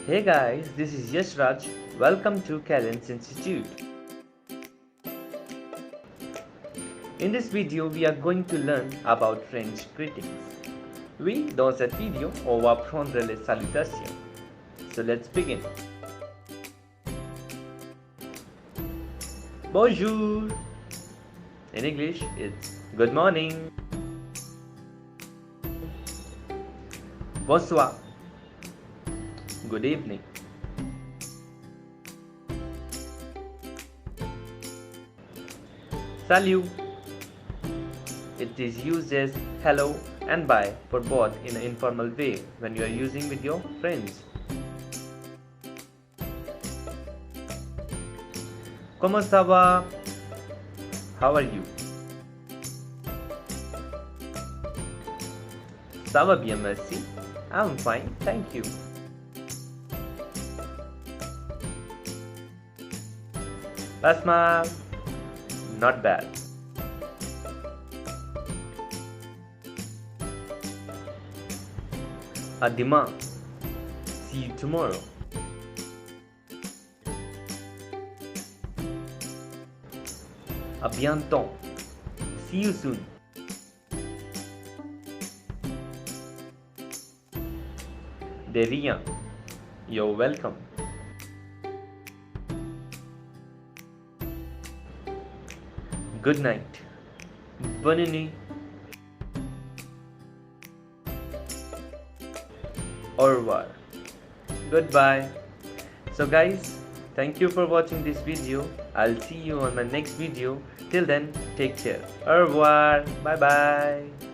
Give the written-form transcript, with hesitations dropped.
Hey guys, this is Yash Raj. Welcome to Callens Institute. In this video, we are going to learn about French greetings. Oui, dans cette vidéo, on va apprendre les salutations. So let's begin. Bonjour. In English, it's good morning. Bonsoir. Good evening. Salut. It is used as hello and bye for both in an informal way when you are using with your friends. Comment ça va? How are you? Ça va bien, merci. I'm fine, thank you. Pas mal. Not bad. À demain. See you tomorrow. À bientôt. See you soon. De rien. You're welcome. Good night. Bonne nuit. Au revoir. Goodbye. So guys, thank you for watching this video. I'll see you on my next video. Till then, take care. Au revoir. Bye bye.